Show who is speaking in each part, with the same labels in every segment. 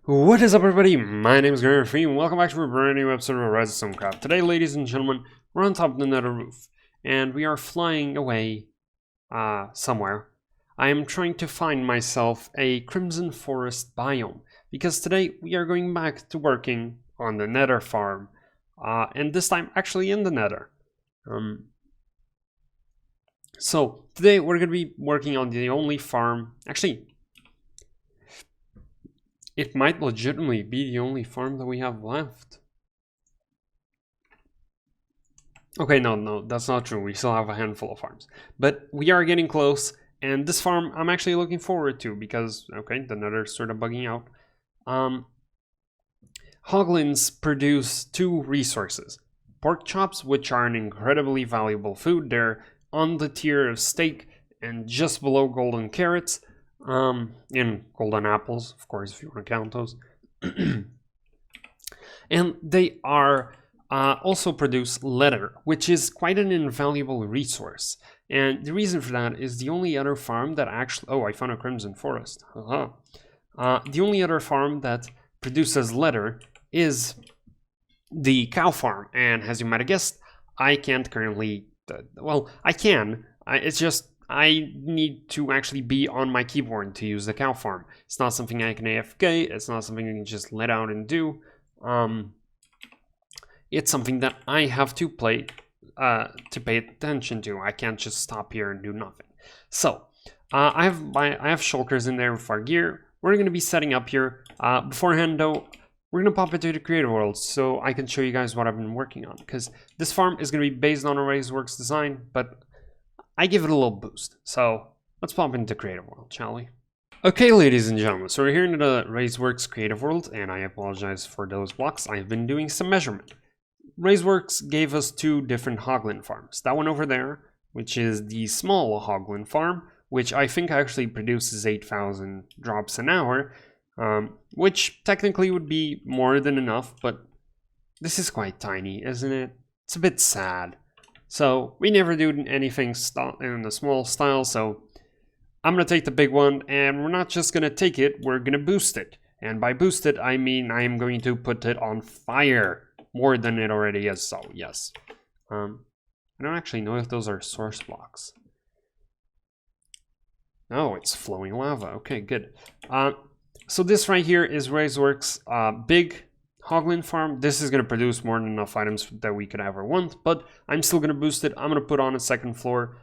Speaker 1: What is up, everybody? My name is Gary Free, and welcome back to a brand new episode of Redstone Craft. Today, ladies and gentlemen, we're on top of the nether roof, and we are flying away somewhere. I am trying to find myself a Crimson Forest biome, because today we are going back to working on the nether farm, and this time actually in the nether. So today we're going to be working on the only farm, actually, it might legitimately be the only farm that we have left. Okay, no, that's not true. We still have a handful of farms. But we are getting close, and this farm I'm actually looking forward to because, okay, the nether's sort of bugging out. Hoglins produce two resources. Pork chops, which are an incredibly valuable food. They're on the tier of steak and just below golden carrots. And golden apples, of course, if you want to count those. And they are also produce leather, which is quite an invaluable resource. And the reason for that is the only other farm that actually... Oh, I found a Crimson Forest. The only other farm that produces leather is the cow farm. And as you might have guessed, I can't currently... well, I can. It's just... I need to actually be on my keyboard to use the cow farm. It's not something I can AFK, it's not something I can just let out and do. It's something that I have to pay attention to. I can't just stop here and do nothing. So, I have shulkers in there with our gear. We're going to be setting up here. Beforehand though, we're going to pop into the creative world so I can show you guys what I've been working on. Because this farm is going to be based on a RaiseWorks design, but I give it a little boost. So let's pop into Creative World, shall we? Okay, ladies and gentlemen, so we're here in the RaiseWorks Creative World, and I apologize for those blocks. I've been doing some measurement. RaiseWorks gave us two different Hoglin farms. That one over there, which is the small Hoglin farm, which I think actually produces 8,000 drops an hour, which technically would be more than enough, but this is quite tiny, isn't it? It's a bit sad. So we never do anything in the small style, so I'm going to take the big one, and we're not just going to take it, we're going to boost it. And by boost it, I mean I am going to put it on fire more than it already is, so yes. I don't actually know if those are source blocks. Oh, it's flowing lava. Okay, good. So this right here is RaiseWorks' big Hoglin farm. This is going to produce more than enough items that we could ever want, but I'm still going to boost it. I'm going to put on a second floor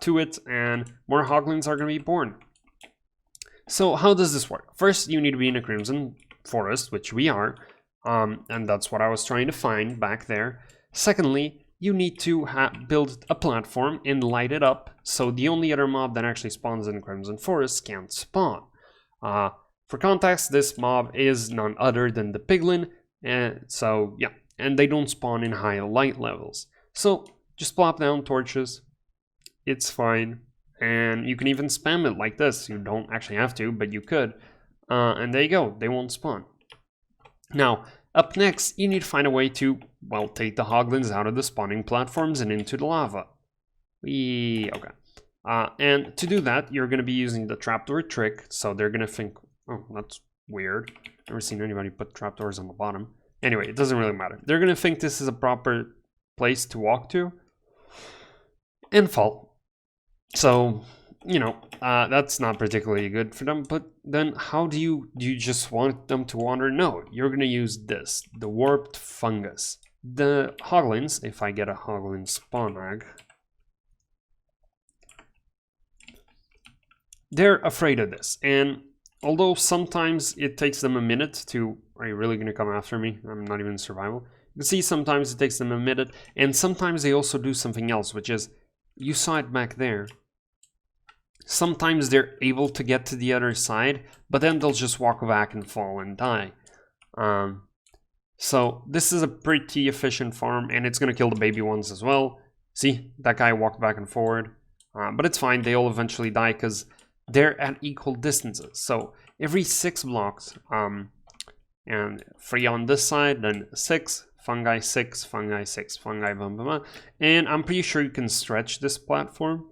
Speaker 1: to it, and more Hoglins are going to be born. So how does this work? First, you need to be in a Crimson Forest, which we are, and that's what I was trying to find back there. Secondly, you need to build a platform and light it up, so the only other mob that actually spawns in Crimson Forest can't spawn. For context, this mob is none other than the piglin, and so yeah, and they don't spawn in high light levels. So just plop down torches, it's fine, and you can even spam it like this. You don't actually have to, but you could, and there you go, they won't spawn. Now, up next, you need to find a way to, well, take the Hoglins out of the spawning platforms and into the lava. Okay. And to do that, you're going to be using the trapdoor trick, so they're going to think, oh, that's weird. Never seen anybody put trapdoors on the bottom. Anyway, it doesn't really matter. They're going to think this is a proper place to walk to and fall. So, you know, that's not particularly good for them. But then how do you just want them to wander? No, you're going to use this, the warped fungus. The Hoglins, if I get a Hoglin spawn egg, they're afraid of this. And although sometimes it takes them a minute to... Are you really going to come after me? I'm not even in survival. You can see sometimes it takes them a minute, and sometimes they also do something else, which is, you saw it back there. Sometimes they're able to get to the other side, but then they'll just walk back and fall and die. So this is a pretty efficient farm, and it's going to kill the baby ones as well. See, that guy walked back and forward. But it's fine, they'll eventually die because they're at equal distances. So every 6 blocks, and 3 on this side, then 6, fungi 6, fungi 6, fungi blah, blah, blah. And I'm pretty sure you can stretch this platform.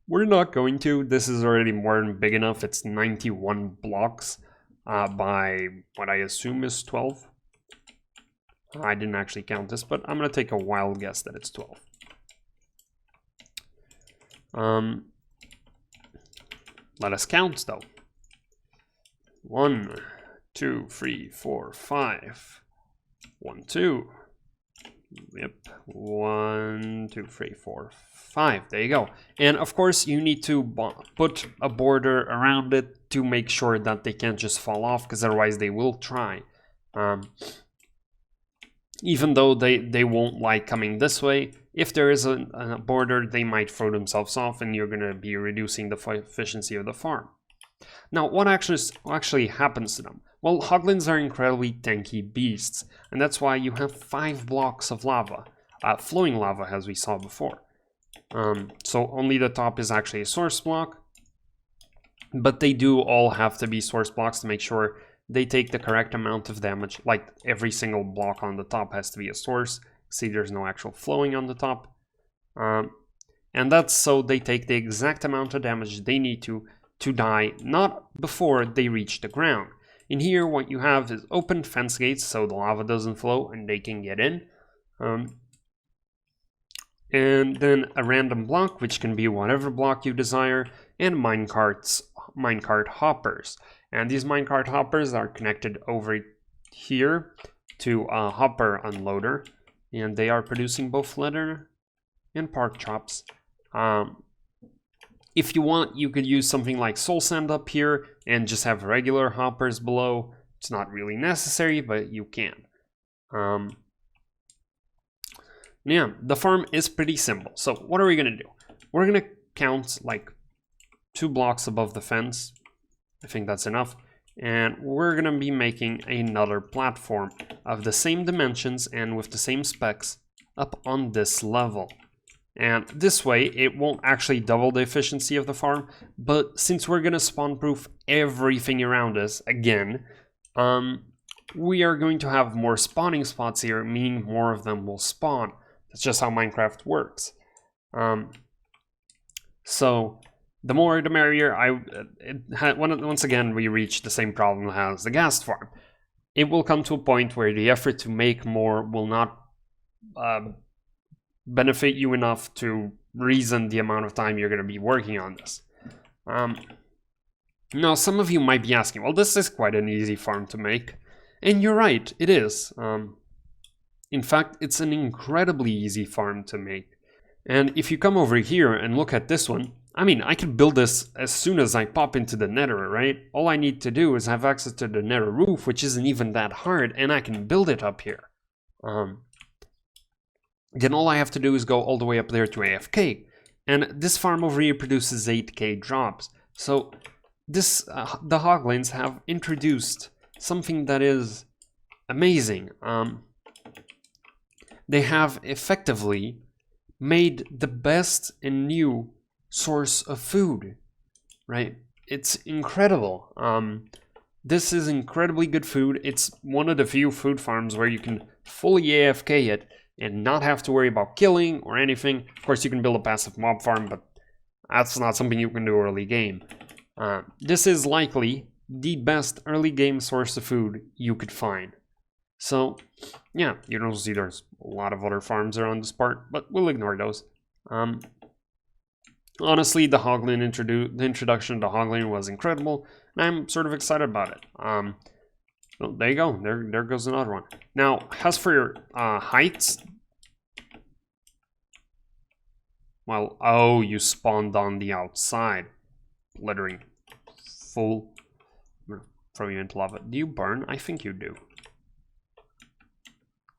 Speaker 1: we're not going to. This is already more than big enough. It's 91 blocks by what I assume is 12. I didn't actually count this, but I'm going to take a wild guess that it's 12. Let us count, though. 1, 2, 3, 4, 5. 1, 2. Yep. 1, 2, 3, 4, 5. There you go. And of course, you need to put a border around it to make sure that they can't just fall off, because otherwise they will try. Even though they won't like coming this way, if there is a border, they might throw themselves off, and you're going to be reducing the efficiency of the farm. Now, what actually happens to them? Well, hoglins are incredibly tanky beasts, and that's why you have 5 blocks of lava, flowing lava as we saw before. So only the top is actually a source block, but they do all have to be source blocks to make sure they take the correct amount of damage. Like every single block on the top has to be a source. See, there's no actual flowing on the top. And that's so they take the exact amount of damage they need to die, not before they reach the ground. In here, what you have is open fence gates, so the lava doesn't flow and they can get in. And then a random block, which can be whatever block you desire, and minecart hoppers. And these minecart hoppers are connected over here to a hopper unloader, and they are producing both leather and pork chops. If you want, you could use something like soul sand up here and just have regular hoppers below. It's not really necessary, but you can. Yeah, the farm is pretty simple. So what are we going to do? We're going to count like 2 blocks above the fence. I think that's enough. And we're going to be making another platform of the same dimensions and with the same specs up on this level. And this way, it won't actually double the efficiency of the farm, but since we're going to spawn-proof everything around us again, we are going to have more spawning spots here, meaning more of them will spawn. That's just how Minecraft works. So the more the merrier. Once again, we reach the same problem as the gas farm. It will come to a point where the effort to make more will not benefit you enough to reason the amount of time you're going to be working on this. Now, some of you might be asking, well, this is quite an easy farm to make. And you're right, it is. In fact, it's an incredibly easy farm to make. And if you come over here and look at this one, I mean, I can build this as soon as I pop into the nether, right? All I need to do is have access to the nether roof, which isn't even that hard, and I can build it up here. Then all I have to do is go all the way up there to AFK. And this farm over here produces 8k drops. So this, the hoglins have introduced something that is amazing. They have effectively made the best and new source of food, right? It's incredible. This is incredibly good food. It's one of the few food farms where you can fully AFK it and not have to worry about killing or anything. Of course, you can build a passive mob farm, but that's not something you can do early game. This is likely the best early game source of food you could find. So, yeah, you don't see there's a lot of other farms around this part, but we'll ignore those. Honestly, the introduction to Hoglin was incredible, and I'm sort of excited about it. Well, there you go. There goes another one. Now, as for your heights, well, oh, you spawned on the outside. Littering. Fool. I'm gonna throw you into lava. Do you burn? I think you do.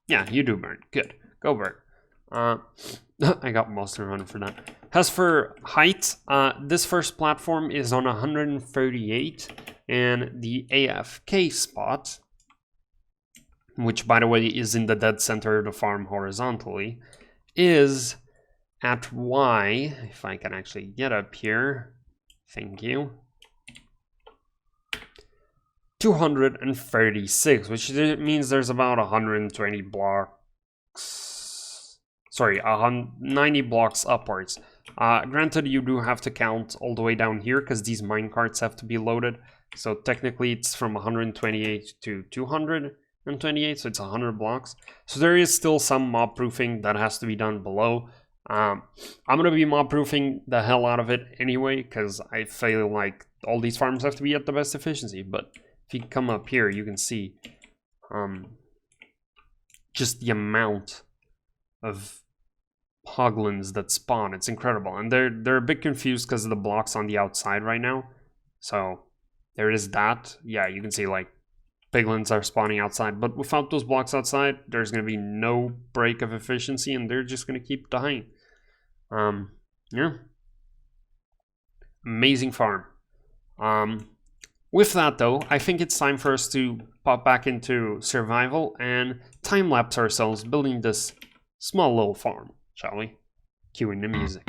Speaker 1: Yeah, you do burn. Good. Go burn. I got monster run for that. As for height, this first platform is on 138, and the AFK spot, which by the way is in the dead center of the farm horizontally, is at Y, if I can actually get up here, thank you, 236, which means there's about 120 blocks, sorry, 90 blocks upwards. Granted, you do have to count all the way down here because these minecarts have to be loaded. So technically it's from 128 to 228, so it's 100 blocks. So there is still some mob proofing that has to be done below. I'm going to be mob proofing the hell out of it anyway, because I feel like all these farms have to be at the best efficiency. But if you come up here, you can see just the amount of hoglins that spawn. It's incredible, and they're a bit confused because of the blocks on the outside right now. So there is that. Yeah, you can see like piglins are spawning outside, but without those blocks outside, there's going to be no break of efficiency, and they're just going to keep dying. Yeah, amazing farm. With that though, I think it's time for us to pop back into survival and time-lapse ourselves building this small little farm, shall we? Cueing the music.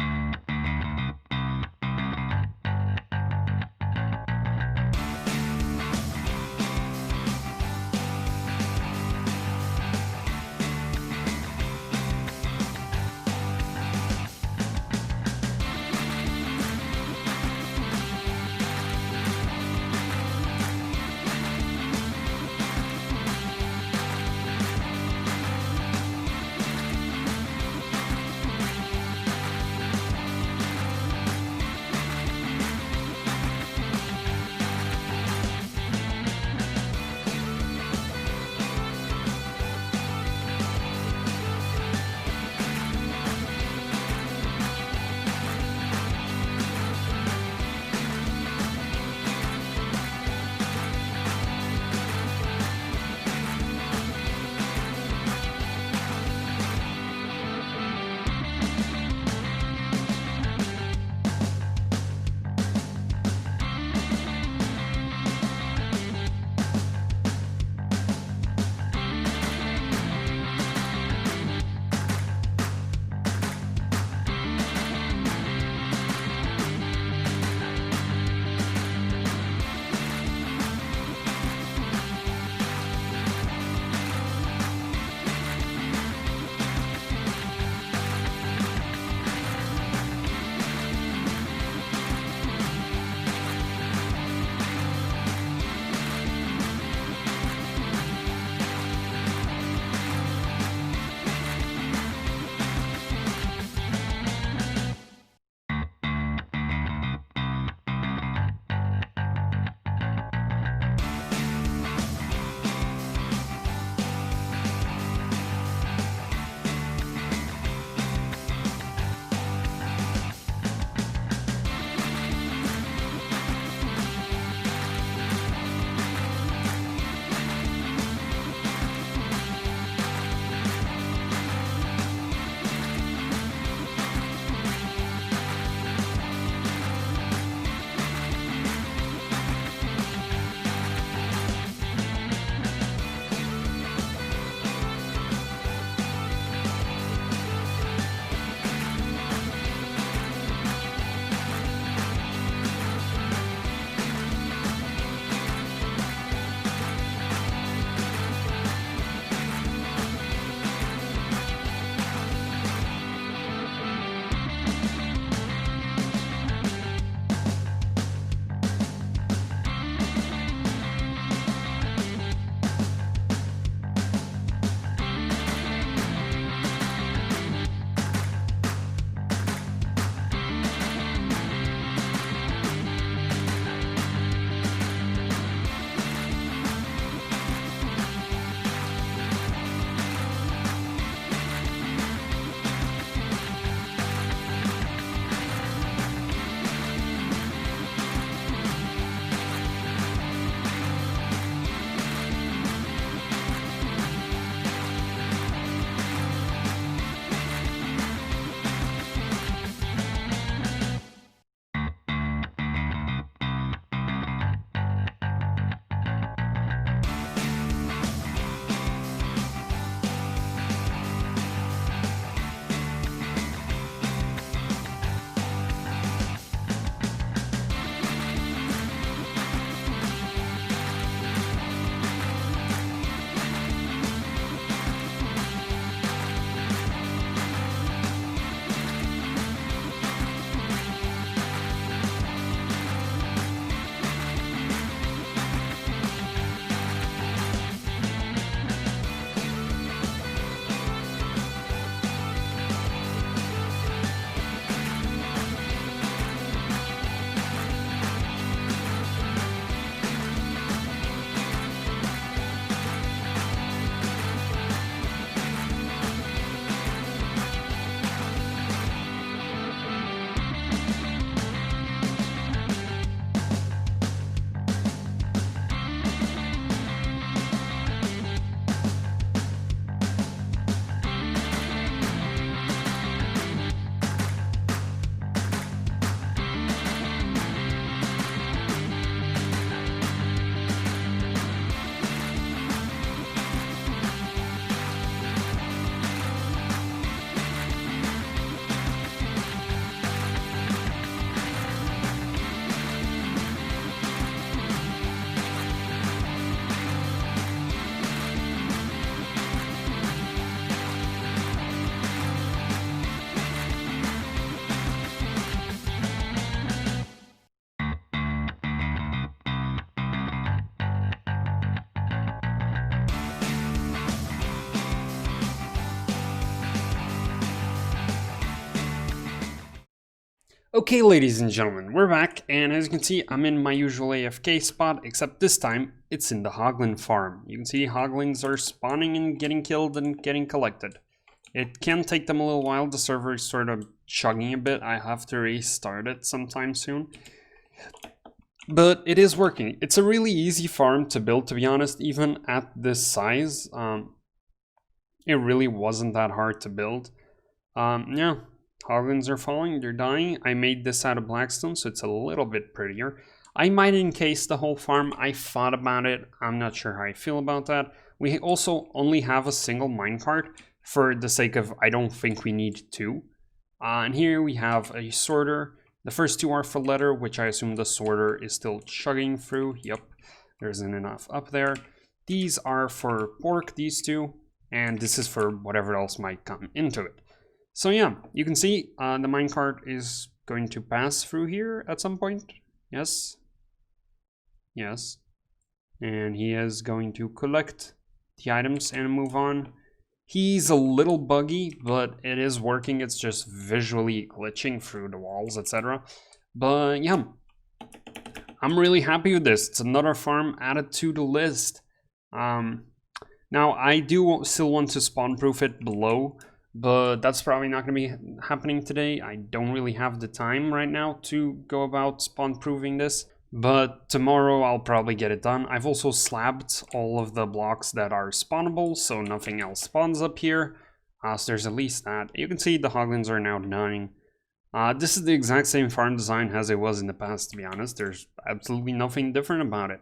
Speaker 1: Okay, ladies and gentlemen, we're back, and as you can see, I'm in my usual AFK spot, except this time, it's in the Hoglin Farm. You can see Hoglins are spawning and getting killed and getting collected. It can take them a little while, the server is sort of chugging a bit, I have to restart it sometime soon. But it is working. It's a really easy farm to build, to be honest, even at this size. It really wasn't that hard to build. Yeah. Hoglins are falling, they're dying. I made this out of blackstone, so it's a little bit prettier. I might encase the whole farm. I thought about it. I'm not sure how I feel about that. We also only have a single minecart for the sake of I don't think we need two. And here we have a sorter. The first two are for leather, which I assume the sorter is still chugging through. Yep, there isn't enough up there. These are for pork, these two. And this is for whatever else might come into it. So yeah, you can see the minecart is going to pass through here at some point. Yes. Yes. And he is going to collect the items and move on. He's a little buggy, but it is working. It's just visually glitching through the walls, etc. But yeah, I'm really happy with this. It's another farm added to the list. Now, I do still want to spawn-proof it below, but that's probably not going to be happening today. I don't really have the time right now to go about spawn-proofing this, but tomorrow I'll probably get it done. I've also slabbed all of the blocks that are spawnable, so nothing else spawns up here. So there's at least that. You can see the Hoglins are now dying. This is the exact same farm design as it was in the past, to be honest. There's absolutely nothing different about it.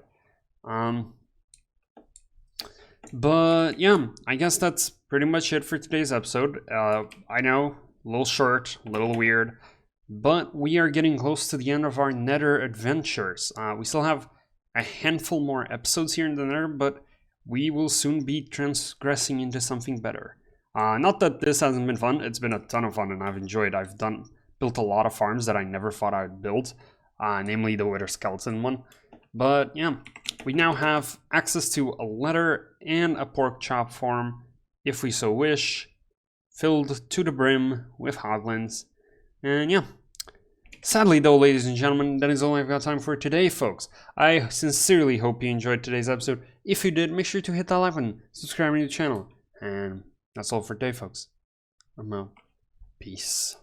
Speaker 1: But yeah, I guess that's pretty much it for today's episode. I know, a little short, a little weird, but we are getting close to the end of our Nether adventures. We still have a handful more episodes here in the Nether, but we will soon be transgressing into something better. Not that this hasn't been fun, it's been a ton of fun and I've enjoyed. I've built a lot of farms that I never thought I'd build, namely the Wither Skeleton one. But yeah, we now have access to a leather and a pork chop farm, if we so wish, filled to the brim with hoglins. And yeah, sadly though, ladies and gentlemen, that is all I've got time for today, folks. I sincerely hope you enjoyed today's episode. If you did, make sure to hit that like button, subscribe to the channel, and that's all for today, folks. I'm out. Peace.